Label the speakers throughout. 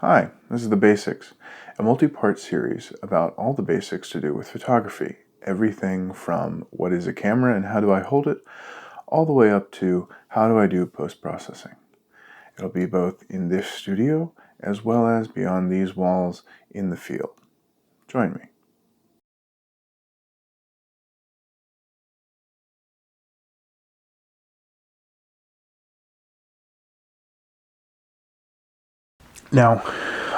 Speaker 1: Hi, this is The Basics, a multi-part series about all the basics to do with photography. Everything from what is a camera and how do I hold it, all the way up to how do I do post-processing. It'll be both in this studio as well as beyond these walls in the field. Join me. Now,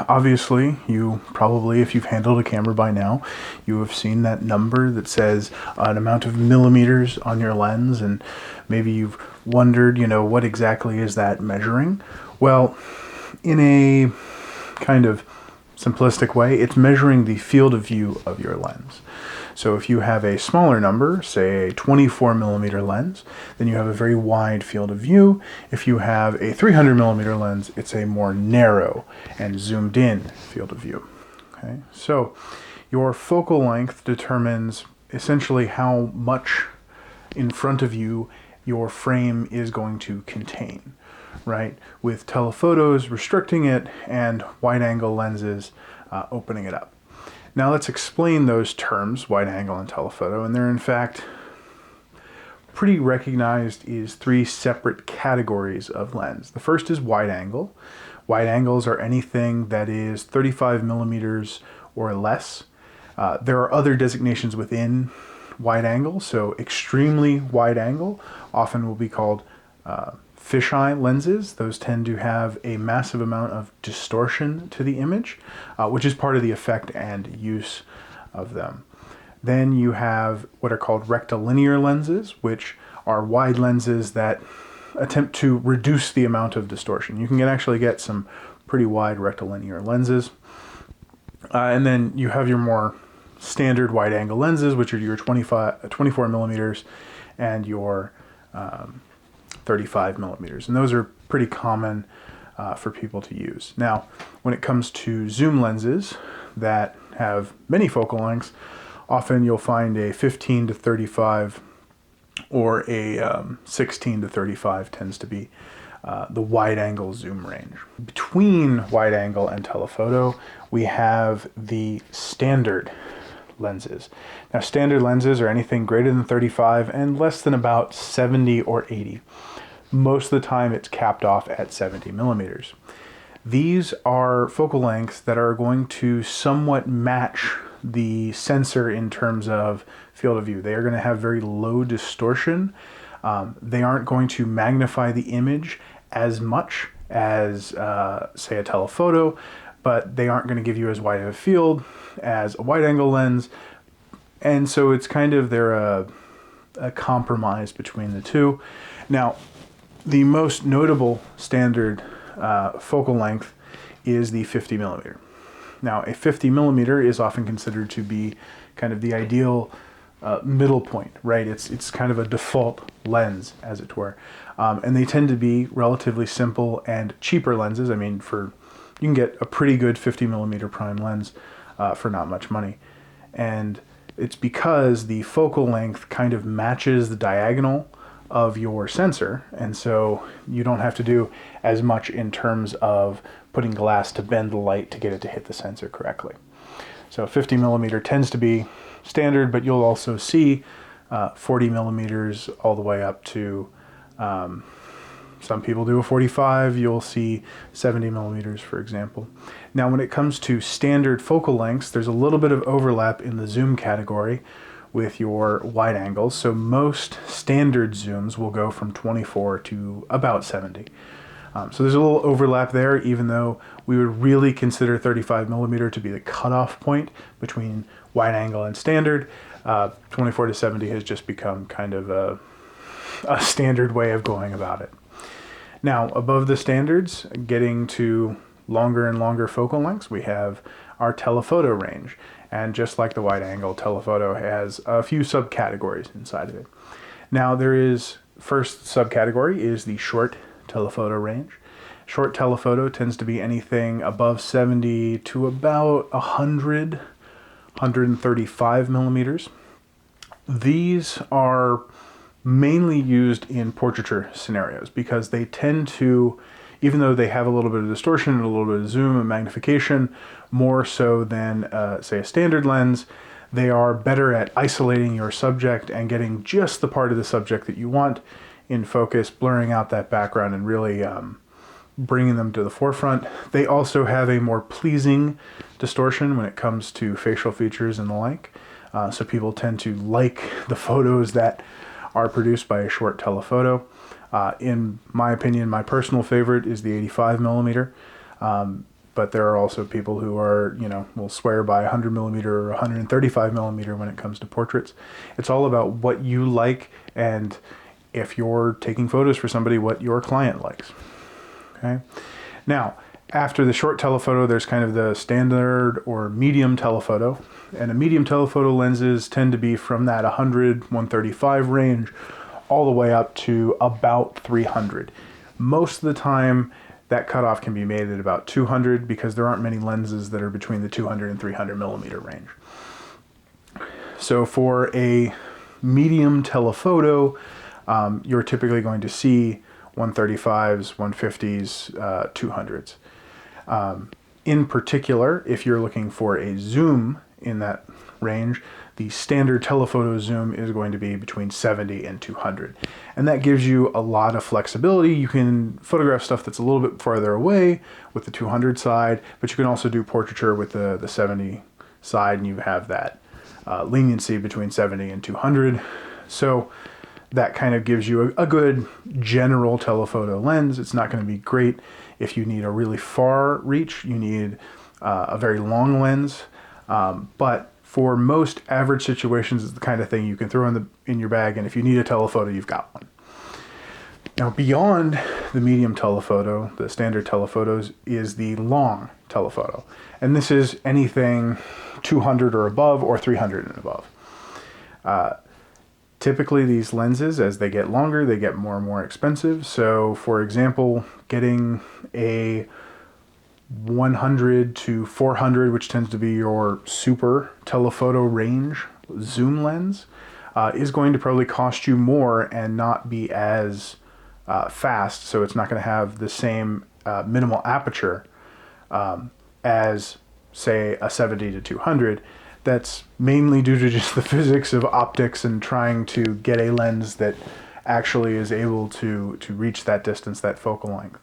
Speaker 1: obviously, you probably, if you've handled a camera by now, you have seen that number that says an amount of millimeters on your lens, and maybe you've wondered, what exactly is that measuring? Well, in a kind of simplistic way, it's measuring the field of view of your lens. So if you have a smaller number, say a 24 millimeter lens, then you have a very wide field of view. If you have a 300 millimeter lens, it's a more narrow and zoomed in field of view. Okay, so your focal length determines essentially how much in front of you your frame is going to contain, right? With telephotos restricting it and wide angle lenses opening it up. Now let's explain those terms, wide angle and telephoto, and they're in fact pretty recognized as three separate categories of lens. The first is wide angle. Wide angles are anything that is 35 millimeters or less. There are other designations within wide angle, so extremely wide angle often will be called fisheye lenses. Those tend to have a massive amount of distortion to the image, which is part of the effect and use of them. Then you have what are called rectilinear lenses, which are wide lenses that attempt to reduce the amount of distortion. You can actually get some pretty wide rectilinear lenses. And then you have your more standard wide angle lenses, which are your 24 millimeters and your 35 millimeters. And those are pretty common for people to use. Now, when it comes to zoom lenses that have many focal lengths, often you'll find a 15 to 35 or a 16 to 35 tends to be the wide angle zoom range. Between wide angle and telephoto, we have the standard lenses. Now, standard lenses are anything greater than 35 and less than about 70 or 80. Most of the time it's capped off at 70 millimeters. These are focal lengths that are going to somewhat match the sensor in terms of field of view. They are going to have very low distortion. They aren't going to magnify the image as much as, say, a telephoto, but they aren't going to give you as wide of a field as a wide angle lens. And so it's kind of, they're a compromise between the two. Now, the most notable standard focal length is the 50 millimeter. Now, a 50 millimeter is often considered to be kind of the ideal middle point, right? It's kind of a default lens, as it were. And they tend to be relatively simple and cheaper lenses. I mean, you can get a pretty good 50 millimeter prime lens for not much money. And it's because the focal length kind of matches the diagonal of your sensor, and so you don't have to do as much in terms of putting glass to bend the light to get it to hit the sensor correctly. So 50 millimeter tends to be standard, but you'll also see 40 millimeters all the way up to some people do a 45. You'll see 70 millimeters, for example. Now, when it comes to standard focal lengths, there's a little bit of overlap in the zoom category with your wide angles. So most standard zooms will go from 24 to about 70. So there's a little overlap there, even though we would really consider 35 millimeter to be the cutoff point between wide angle and standard. 24 to 70 has just become kind of a standard way of going about it. Now, above the standards, getting to longer and longer focal lengths, we have our telephoto range. And just like the wide angle, telephoto has a few subcategories inside of it. Now, first subcategory is the short telephoto range. Short telephoto tends to be anything above 70 to about 100, 135 millimeters. These are mainly used in portraiture scenarios because they tend to even though they have a little bit of distortion and a little bit of zoom and magnification, more so than, say, a standard lens, they are better at isolating your subject and getting just the part of the subject that you want in focus, blurring out that background and really bringing them to the forefront. They also have a more pleasing distortion when it comes to facial features and the like. So people tend to like the photos that are produced by a short telephoto. In my opinion, my personal favorite is the 85 millimeter. But there are also people who are, will swear by 100 millimeter or 135 millimeter when it comes to portraits. It's all about what you like, and if you're taking photos for somebody, what your client likes. Okay. Now, after the short telephoto, there's kind of the standard or medium telephoto. And a medium telephoto lenses tend to be from that 100, 135 range all the way up to about 300. Most of the time, that cutoff can be made at about 200 because there aren't many lenses that are between the 200 and 300 millimeter range. So for a medium telephoto, you're typically going to see 135s, 150s, 200s. In particular, if you're looking for a zoom in that range, the standard telephoto zoom is going to be between 70 and 200. And that gives you a lot of flexibility. You can photograph stuff that's a little bit farther away with the 200 side, but you can also do portraiture with the 70 side, and you have that leniency between 70 and 200. So that kind of gives you a good general telephoto lens. It's not going to be great if you need a really far reach. You need a very long lens, but for most average situations, it's the kind of thing you can throw in your bag, and if you need a telephoto, you've got one. Now, beyond the medium telephoto, the standard telephotos, is the long telephoto. And this is anything 200 or above or 300 and above. Typically, these lenses, as they get longer, they get more and more expensive. So, for example, getting a 100 to 400, which tends to be your super telephoto range zoom lens, is going to probably cost you more and not be as fast. So it's not going to have the same minimal aperture as, say, a 70 to 200. That's mainly due to just the physics of optics and trying to get a lens that actually is able to reach that distance, that focal length.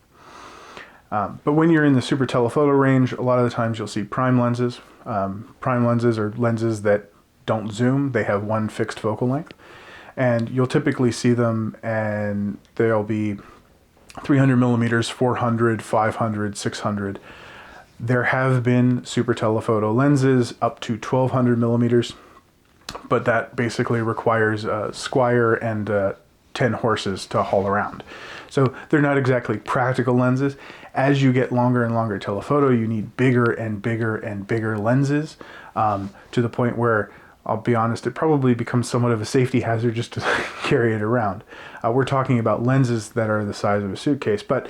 Speaker 1: But when you're in the super telephoto range, a lot of the times you'll see prime lenses. Prime lenses are lenses that don't zoom. They have one fixed focal length. And you'll typically see them, and they'll be 300 millimeters, 400, 500, 600. There have been super telephoto lenses up to 1200 millimeters, but that basically requires a Squire and 10 horses to haul around. So they're not exactly practical lenses. As you get longer and longer telephoto, you need bigger and bigger and bigger lenses, to the point where, I'll be honest, it probably becomes somewhat of a safety hazard just to carry it around. We're talking about lenses that are the size of a suitcase, but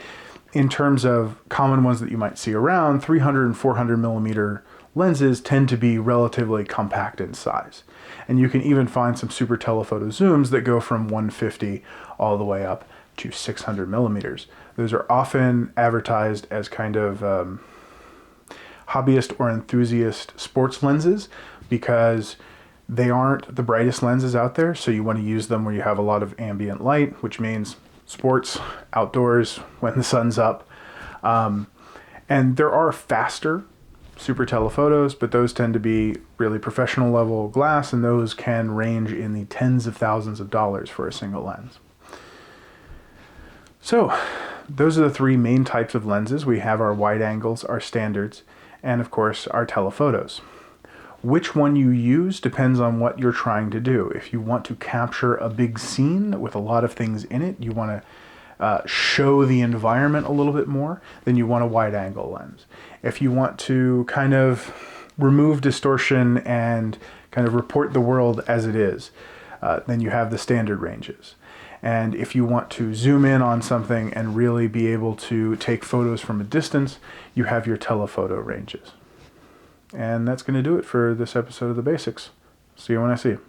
Speaker 1: in terms of common ones that you might see around, 300 and 400 millimeter lenses tend to be relatively compact in size. And you can even find some super telephoto zooms that go from 150 all the way up to 600 millimeters. Those are often advertised as kind of hobbyist or enthusiast sports lenses because they aren't the brightest lenses out there. So you want to use them where you have a lot of ambient light, which means sports, outdoors, when the sun's up. And there are faster super telephotos, but those tend to be really professional level glass, and those can range in the tens of thousands of dollars for a single lens. So those are the three main types of lenses. We have our wide angles, our standards, and of course our telephotos. Which one you use depends on what you're trying to do. If you want to capture a big scene with a lot of things in it, you want to show the environment a little bit more, then you want a wide angle lens. If you want to kind of remove distortion and kind of report the world as it is, then you have the standard ranges. And if you want to zoom in on something and really be able to take photos from a distance, you have your telephoto ranges. And that's going to do it for this episode of The Basics. See you when I see you.